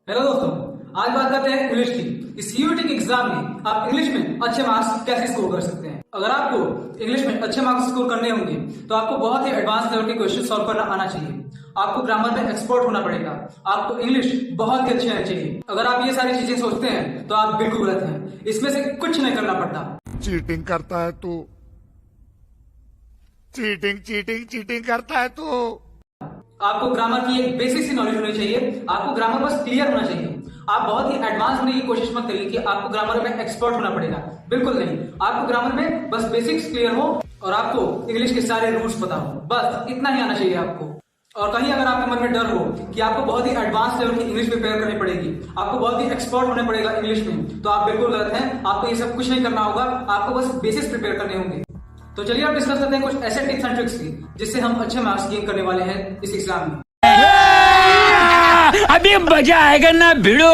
Hello दोस्तों, आज बात करते हैं इंग्लिश की। इस यूटी के एग्जाम में आप इंग्लिश में अच्छे मार्क्स कैसे स्कोर कर सकते हैं। अगर आपको इंग्लिश में अच्छे मार्क्स स्कोर करने होंगे तो आपको बहुत ही एडवांस लेवल के क्वेश्चन सॉल्व करना आना चाहिए। आपको ग्रामर में एक्सपर्ट होना पड़ेगा। आपको इंग्लिश बहुत ही अच्छी आनी चाहिए। अगर आप ये सारी चीजें सोचते हैं तो आप बिल्कुल गलत हैं। इसमें से कुछ नहीं करना पड़ता। चीटिंग करता है तू, चीटिंग चीटिंग चीटिंग करता है तू। आपको ग्रामर की एक बेसिक सी नॉलेज होनी चाहिए। आपको ग्रामर बस क्लियर होना चाहिए। आप बहुत ही एडवांस होने की कोशिश मत करिए कि आपको ग्रामर में एक्सपर्ट होना पड़ेगा। बिल्कुल नहीं, आपको ग्रामर में बस बेसिक्स क्लियर हो और आपको इंग्लिश के सारे रूल्स पता हो, बस इतना ही आना चाहिए आपको। और कहीं अगर आपके मन में डर हो कि आपको बहुत ही एडवांस लेवल की इंग्लिश प्रिपेयर करनी पड़ेगी, आपको बहुत ही एक्सपर्ट होने पड़ेगा इंग्लिश में, तो आप बिल्कुल गलत हैं। आपको ये सब कुछ नहीं करना होगा। आपको बस बेसिक्स प्रिपेयर करने होंगे। तो चलिए आप डिस्कस करते हैं कुछ ऐसे टिप्स एंड ट्रिक्स की जिससे हम अच्छे मार्क्स गेन करने वाले हैं इस एग्जाम में। अभी मजा आएगा ना भिड़ो।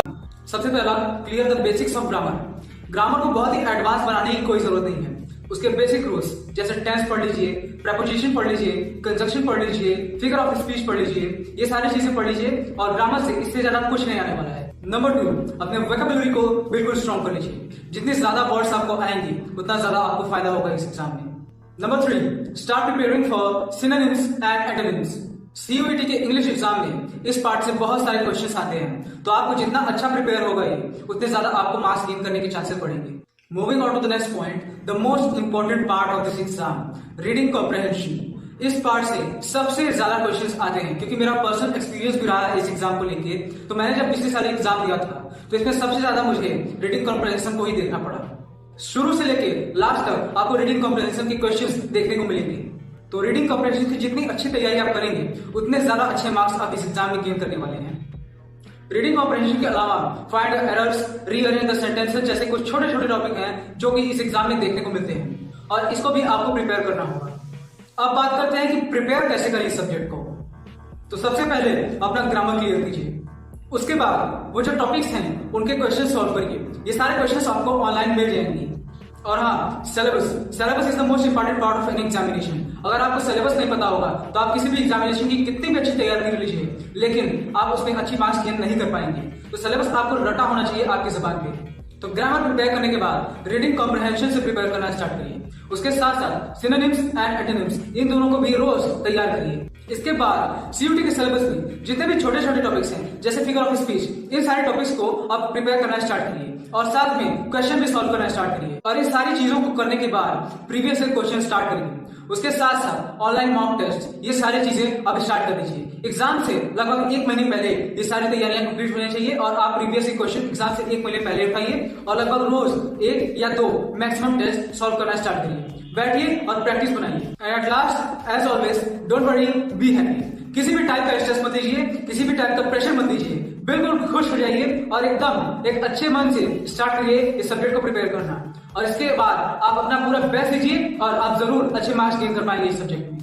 सबसे पहला, clear the basics of grammar. Grammar को बहुत ही एडवांस बनाने की कोई जरूरत नहीं है। उसके बेसिक रूल्स जैसे टेंस पढ़ लीजिए, प्रेपोजिशन पढ़ लीजिए, कंजंक्शन पढ़ लीजिए, फिगर ऑफ स्पीच पढ़ लीजिए, ये सारी चीजें पढ़ लीजिए और ग्रामर से इससे ज्यादा कुछ नहीं आने वाला है। नंबर 2, अपने वोकैबुलरी को बिल्कुल स्ट्रॉन्ग कर लीजिए। जितने ज्यादा वर्ड्स आपको आएंगे उतना ज्यादा आपको फायदा होगा इस एग्जाम में। Number 3, start preparing for synonyms and antonyms. CUET के इंग्लिश एग्जाम में इस पार्ट से बहुत सारे क्वेश्चंस आते हैं, तो आपको जितना अच्छा प्रिपेयर होगा उतने ज्यादा आपको मार्क्स गेन करने के चांसेस बढ़ेंगे। Moving on to the next point, the most important part of this exam, reading comprehension. इस पार्ट से सबसे ज्यादा क्वेश्चंस आते हैं क्योंकि मेरा पर्सनल एक्सपीरियंस भी रहा है इस एग्जाम को लेके। तो मैंने जब पिछले साल एग्जाम दिया था तो इसमें सबसे ज्यादा मुझे रीडिंग कॉम्प्रहेंशन को ही देखना पड़ा। शुरू से लेके लास्ट तक आपको रीडिंग कॉम्प्रहेंशन के क्वेश्चंस देखने को मिलेंगे। तो रीडिंग कॉम्प्रहेंशन की जितनी अच्छी तैयारी आप करेंगे उतने ज्यादा अच्छे मार्क्स आप इस एग्जाम में गेन करने वाले हैं। रीडिंग कॉम्प्रहेंशन के अलावा find errors, rearrange the sentences जैसे कुछ छोटे छोटे टॉपिक हैं जो कि इस एग्जाम में देखने को मिलते हैं और इसको भी आपको प्रिपेयर करना होगा। अब बात करते हैं कि प्रिपेयर कैसे करें इस सब्जेक्ट को। तो सबसे पहले अपना ग्रामर क्लियर कीजिए। उसके बाद वो जो टॉपिक्स हैं उनके क्वेश्चन सॉल्व करिए। ये सारे क्वेश्चन आपको ऑनलाइन मिल जाएंगे। और हाँ, syllabus is the most important part of an examination. अगर आपको सिलेबस नहीं पता होगा तो आप किसी भी एग्जामिनेशन की कितनी भी अच्छी तैयारी कर लीजिए, लेकिन आप उसमें अच्छी मार्क्स गेन नहीं कर पाएंगे। तो सिलेबस आपको रटा होना चाहिए आपकी जुबान पे। तो ग्रामर प्रिपेयर करने के बाद रीडिंग कॉम्प्रहेंशन से प्रिपेयर करना स्टार्ट करिए। उसके साथ साथ सिनोनिम्स एंड एंटोनिम्स, इन दोनों को भी रोज तैयार करिए। इसके बाद सीयूटी के सिलेबस में जितने भी छोटे छोटे टॉपिक्स हैं जैसे फिगर ऑफ स्पीच, इन सारे टॉपिक्स को आप प्रिपेयर करना स्टार्ट करिए और साथ में क्वेश्चन भी सॉल्व करना स्टार्ट करिए। और इन सारी चीजों को करने के बाद प्रीवियस ईयर क्वेश्चन स्टार्ट करिए। उसके साथ साथ ऑनलाइन मॉक टेस्ट, ये सारी चीजें आप स्टार्ट कर दीजिए। एग्जाम से लगभग 1 महीने पहले ये सारी तैयारियां कंप्लीट होनी चाहिए और आप प्रीवियस ईयर क्वेश्चन एग्जाम से 1 महीने पहले उठाइए और लगभग रोज 1 या 2 मैक्सिमम टेस्ट सॉल्व करना स्टार्ट करिए। बैठिए और प्रैक्टिस बनाइए। And at last, as always, don't worry, be happy. किसी भी टाइप का स्ट्रेस मत लीजिए, किसी भी टाइप का प्रेशर मत लीजिए। बिल्कुल खुश हो जाइए और एकदम एक अच्छे मन से स्टार्ट करिए इस सब्जेक्ट को प्रिपेयर करना। और इसके बाद आप अपना पूरा बेस्ट दीजिए और आप जरूर अच्छे मार्क्स गेन कर पाएंगे इस सब्जेक्ट में।